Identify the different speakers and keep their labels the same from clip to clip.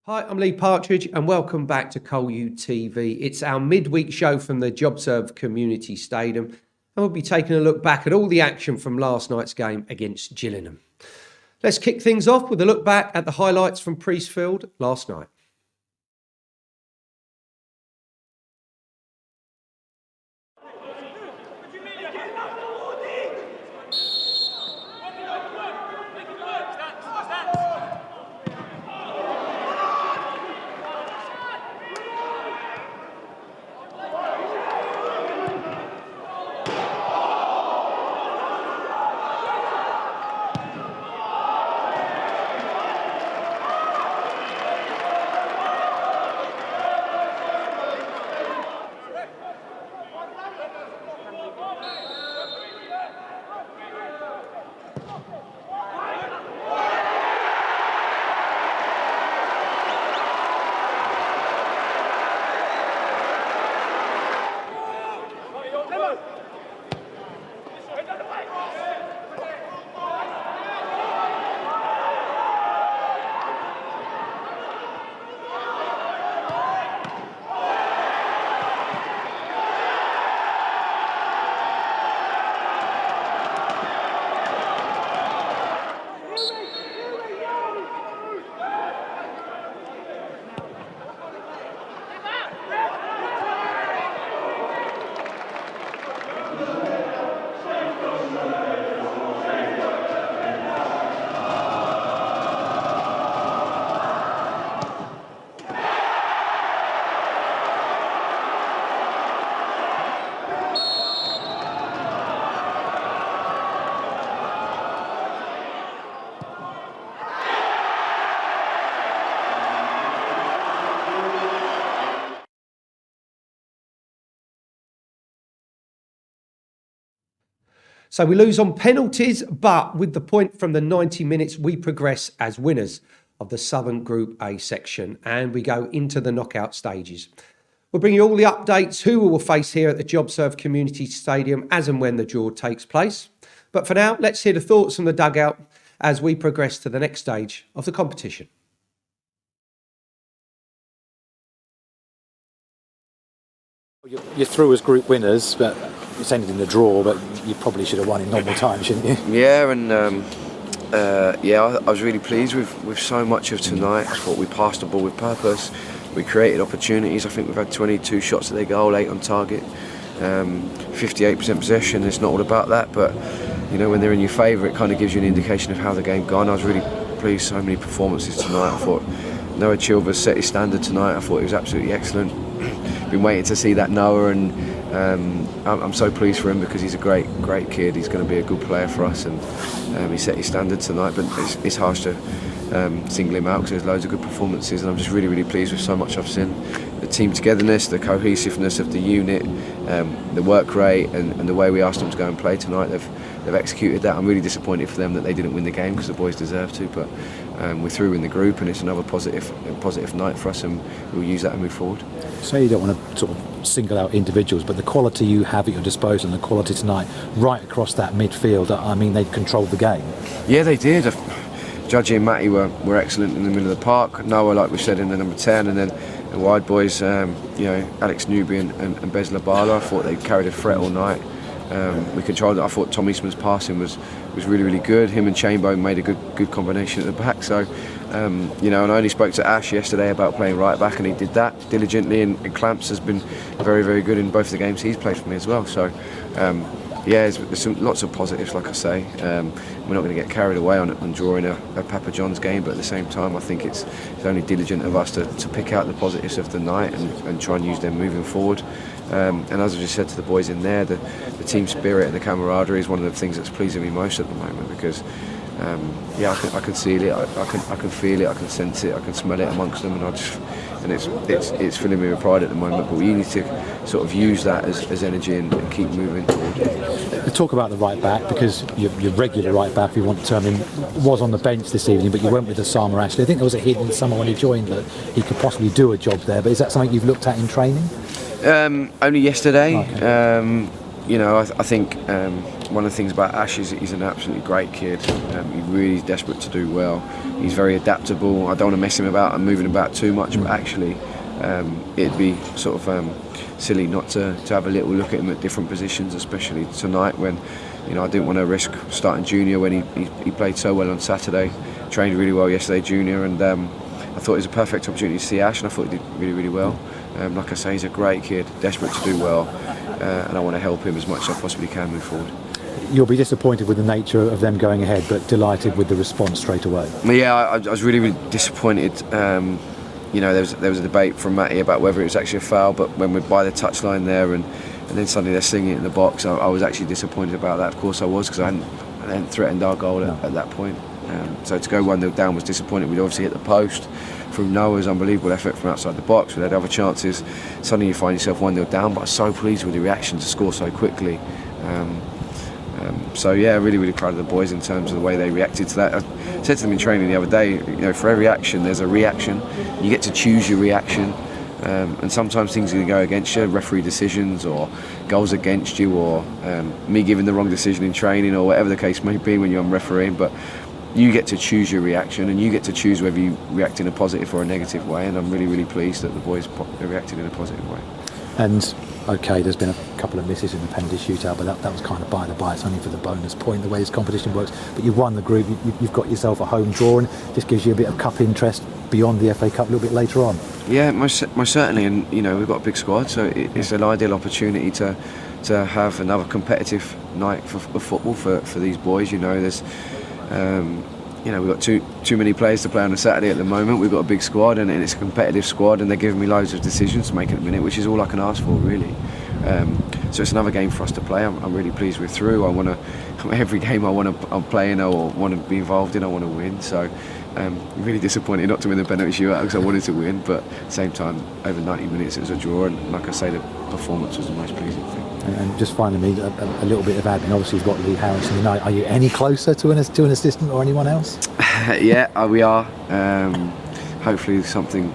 Speaker 1: Hi, I'm Lee Partridge and welcome back to Col U TV. It's our midweek show from the JobServe Community Stadium and we'll be taking a look back at all the action from last night's game against Gillingham. Let's kick things off with a look back at the highlights from Priestfield last night. So we lose on penalties, but with the point from the 90 minutes, we progress as winners of the Southern Group A section and we go into the knockout stages. We'll bring you all the updates, who we will face here at the JobServe Community Stadium as and when the draw takes place. But for now, let's hear the thoughts from the dugout as we progress to the next stage of the competition.
Speaker 2: You're through as group winners, but it's ended in a draw, but you probably should have won in normal time, shouldn't you?
Speaker 3: Yeah, and I was really pleased with so much of tonight. I thought we passed the ball with purpose. We created opportunities. I think we've had 22 shots at their goal, 8 on target, 58% possession. It's not all about that, but you know, when they're in your favour, it kind of gives you an indication of how the game gone. I was really pleased. So many performances tonight. I thought Noah Chilvers set his standard tonight. I thought he was absolutely excellent. Been waiting to see that Noah, and I'm so pleased for him because he's a great kid. He's going to be a good player for us, and he set his standard tonight. But it's harsh to single him out because there's loads of good performances, and I'm just really pleased with so much I've seen. The team togetherness, the cohesiveness of the unit, the work rate, and the way we asked them to go and play tonight. They've executed that. I'm really disappointed for them that they didn't win the game because the boys deserve to, but we're through in the group and it's another positive night for us, and we'll use that and move forward.
Speaker 2: So you don't want to sort of single out individuals, but the quality you have at your disposal and the quality tonight right across that midfield, I mean, they controlled the game.
Speaker 3: Yeah, they did. Judgy and Matty were excellent in the middle of the park. Noah, like we said, in the number 10, and then the wide boys, Alex Newby and Bez Labala. I thought they carried a threat all night. We controlled it. I thought Tom Eastman's passing was really good. Him and Chambo made a good combination at the back. So, and I only spoke to Ash yesterday about playing right back, and he did that diligently. And Clamps has been very good in both the games he's played for me as well. So, there's lots of positives, like I say. We're not going to get carried away on drawing a Papa John's game, but at the same time, I think it's only diligent of us to pick out the positives of the night and try and use them moving forward. And as I just said to the boys in there, the team spirit and the camaraderie is one of the things that's pleasing me most at the moment, because I can see it, I can feel it, I can sense it, I can smell it amongst them, and it's filling me with pride at the moment. But we need to sort of use that as energy and keep moving forward.
Speaker 2: Talk about the right back, because your regular right back, if you want to term him, was on the bench this evening, but you went with Osama Ashley. I think there was a hint in summer when he joined that he could possibly do a job there, but is that something you've looked at in training?
Speaker 3: Only yesterday.
Speaker 2: Okay.
Speaker 3: you know, I think one of the things about Ash is he's an absolutely great kid. He's really desperate to do well. He's very adaptable. I don't want to mess him about and moving about too much, but actually it'd be sort of silly not to have a little look at him at different positions, especially tonight when, you know, I didn't want to risk starting junior when he played so well on Saturday, trained really well yesterday junior, and I thought it was a perfect opportunity to see Ash, and I thought he did really, really well. Like I say, he's a great kid, desperate to do well, and I want to help him as much as I possibly can move forward.
Speaker 2: You'll be disappointed with the nature of them going ahead, but delighted with the response straight away.
Speaker 3: Yeah, I was really, really disappointed. You know, there was a debate from Matty about whether it was actually a foul, but when we're by the touchline there and then suddenly they're singing it in the box, I was actually disappointed about that. Of course I was, because I hadn't threatened our goal at that point. So to go 1-0 down was disappointing. We'd obviously hit the post from Noah's unbelievable effort from outside the box. We had other chances. Suddenly you find yourself 1-0 down, but I was so pleased with the reaction to score so quickly. So yeah, really, really proud of the boys in terms of the way they reacted to that. I said to them in training the other day, you know, for every action there's a reaction. You get to choose your reaction, and sometimes things are going to go against you, referee decisions or goals against you, or me giving the wrong decision in training, or whatever the case may be when you're refereeing. But you get to choose your reaction, and you get to choose whether you react in a positive or a negative way. And I'm really, really pleased that the boys reacted in a positive way.
Speaker 2: And okay, there's been a couple of misses in the penalty shootout, but that was kind of by the by. It's only for the bonus point, the way this competition works. But you've won the group, you've got yourself a home draw, and just gives you a bit of cup interest beyond the FA Cup a little bit later on. Yeah,
Speaker 3: most certainly. And you know, we've got a big squad, so it's an ideal opportunity to have another competitive night of football for these boys. You know, there's you know, we've got too many players to play on a Saturday at the moment. We've got a big squad, and it's a competitive squad, and they're giving me loads of decisions to make at the minute, which is all I can ask for, really. So it's another game for us to play. I'm really pleased we're through. Every game I'm playing or want to be involved in, I want to win. So really disappointed not to win the penalty shootout because I wanted to win, but at the same time, over 90 minutes it was a draw, and like I say, the performance was the most pleasing thing.
Speaker 2: And just finally, a little bit of admin. Obviously, you've got Lee Harrison tonight. Are you any closer to an assistant or anyone else?
Speaker 3: Yeah, we are. Hopefully, something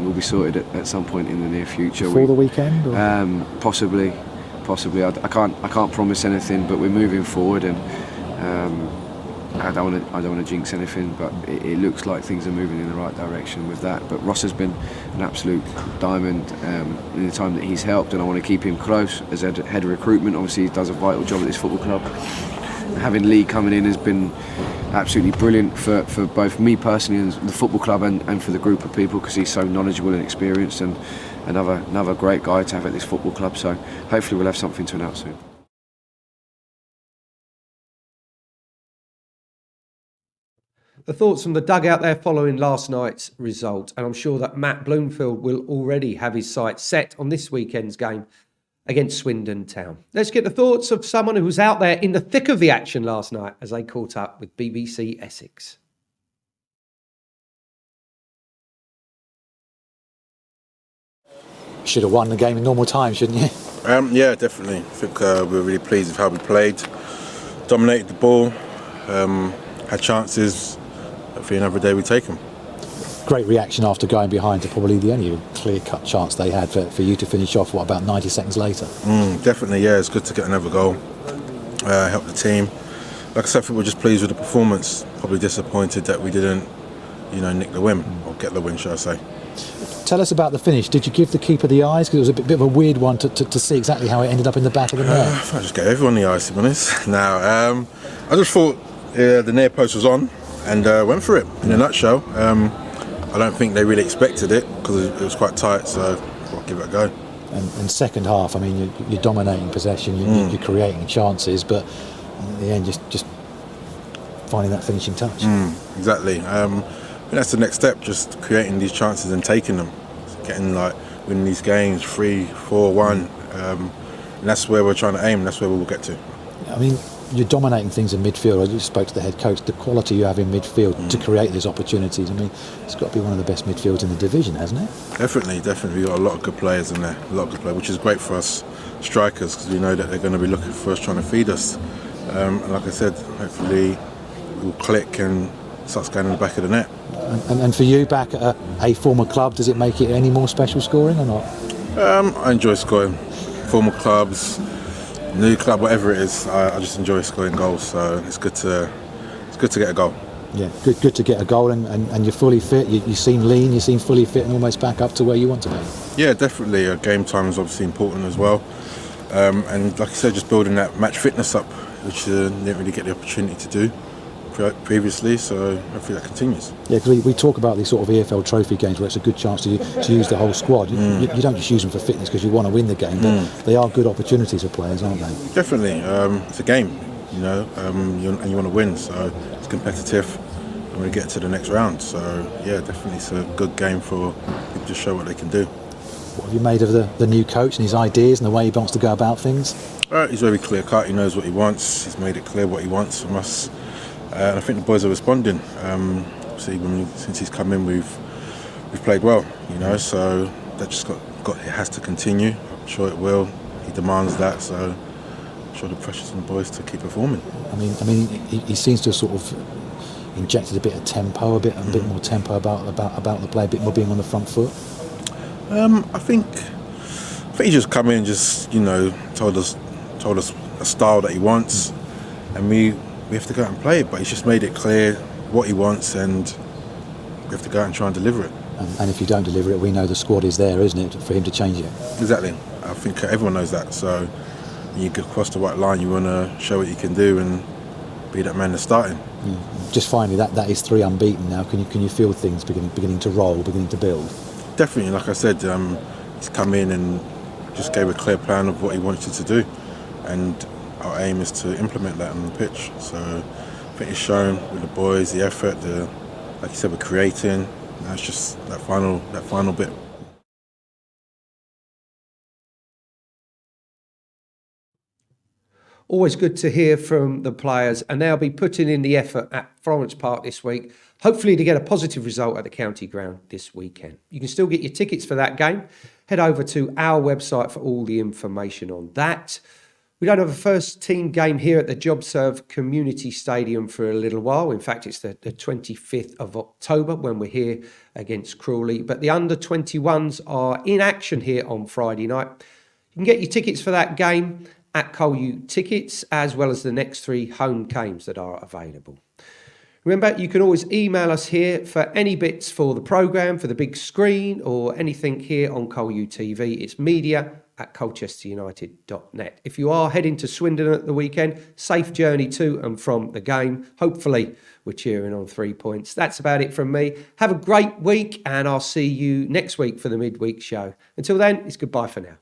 Speaker 3: will be sorted at some point in the near future.
Speaker 2: Before the weekend? Or?
Speaker 3: Possibly. I can't promise anything, but we're moving forward, and I don't want to jinx anything, but it looks like things are moving in the right direction with that. But Ross has been an absolute diamond in the time that he's helped, and I want to keep him close as head of recruitment. Obviously, he does a vital job at this football club. Having Lee coming in has been absolutely brilliant for both me personally and the football club, and for the group of people, because he's so knowledgeable and experienced, and another great guy to have at this football club. So hopefully we'll have something to announce soon.
Speaker 1: The thoughts from the dugout there following last night's result, and I'm sure that Matt Bloomfield will already have his sights set on this weekend's game against Swindon Town. Let's get the thoughts of someone who was out there in the thick of the action last night as they caught up with BBC Essex.
Speaker 2: Should have won the game in normal time, shouldn't you?
Speaker 4: Yeah, definitely. I think we're really pleased with how we played. Dominated the ball, had chances. Hopefully another day we take them.
Speaker 2: Great reaction after going behind to probably the only clear-cut chance they had for you to finish off, about 90 seconds later?
Speaker 4: Definitely, yeah. It's good to get another goal. Help the team. Like I said, I think we're just pleased with the performance. Probably disappointed that we didn't, nick the win, or get the win, shall I say.
Speaker 2: Tell us about the finish. Did you give the keeper the eyes? Because it was a bit of a weird one to see exactly how it ended up in the back of the net.
Speaker 4: I just gave everyone the eyes, to be honest. Now, I just thought the near post was on and went for it, in a nutshell. I don't think they really expected it because it was quite tight, so I'll give it a go.
Speaker 2: And second half, I mean, you're dominating possession, you're creating chances, but in the end, just finding that finishing touch.
Speaker 4: Exactly. I think that's the next step, just creating these chances and taking them. Getting winning these games 3-4-1, and that's where we're trying to aim. That's where we'll get to.
Speaker 2: I mean, you're dominating things in midfield. I just spoke to the head coach. The quality you have in midfield to create these opportunities. I mean, it's got to be one of the best midfields in the division, hasn't it? Definitely. We've got a lot of good players in there. A lot of good players, which is great for us strikers because we know that they're going to be looking for us, trying to feed us. And like I said, hopefully we'll click and starts going in the back of the net. And for you, back at a former club, does it make it any more special scoring or not?
Speaker 4: I enjoy scoring. Former clubs, new club, whatever it is, I just enjoy scoring goals. So it's good to get a goal.
Speaker 2: Yeah, good to get a goal, and you're fully fit. You seem lean, you seem fully fit and almost back up to where you want to be.
Speaker 4: Yeah, definitely. Game time is obviously important as well. And like I said, just building that match fitness up, which didn't really get the opportunity to do previously, so hopefully that continues.
Speaker 2: Yeah, because we talk about these sort of EFL trophy games where it's a good chance to use the whole squad. You don't just use them for fitness because you want to win the game, but they are good opportunities for players, aren't they?
Speaker 4: Definitely. It's a game, and you want to win, so it's competitive. And we get to the next round, so yeah, definitely it's a good game for people to show what they can do.
Speaker 2: What have you made of the new coach and his ideas and the way he wants to go about things?
Speaker 4: He's very clear cut. He knows what he wants. He's made it clear what he wants from us. And I think the boys are responding. Since he's come in, we've played well. So that just it has to continue. I'm sure it will. He demands that. So I'm sure the pressure's on the boys to keep performing.
Speaker 2: I mean, he seems to have sort of injected a bit of tempo, a bit more tempo about the play, a bit more being on the front foot.
Speaker 4: I think he just come in, told us a style that he wants, and we have to go out and play it. But he's just made it clear what he wants, and we have to go out and try and deliver it.
Speaker 2: And if you don't deliver it, we know the squad is there, isn't it, for him to change it?
Speaker 4: Exactly. I think everyone knows that. So when you get across the white line, you want to show what you can do and be that man that's starting.
Speaker 2: Just finally, that is 3 unbeaten now. Can you feel things beginning to roll, beginning to build?
Speaker 4: Definitely. Like I said, he's come in and just gave a clear plan of what he wanted to do, and our aim is to implement that on the pitch. So I think it's shown with the boys, the effort, like you said, we're creating. Now it's just that final bit.
Speaker 1: Always good to hear from the players, and they'll be putting in the effort at Florence Park this week, hopefully to get a positive result at the county ground this weekend. You can still get your tickets for that game. Head over to our website for all the information on that. We don't have a first team game here at the JobServe Community Stadium for a little while. In fact, it's the 25th of October when we're here against Crawley. But the under-21s are in action here on Friday night. You can get your tickets for that game at Col U Tickets, as well as the next 3 home games that are available. Remember, you can always email us here for any bits for the programme, for the big screen, or anything here on Col U TV. It's media@colchesterunited.net. If you are heading to Swindon at the weekend, safe journey to and from the game. Hopefully, we're cheering on 3 points. That's about it from me. Have a great week, and I'll see you next week for the Midweek Show. Until then, it's goodbye for now.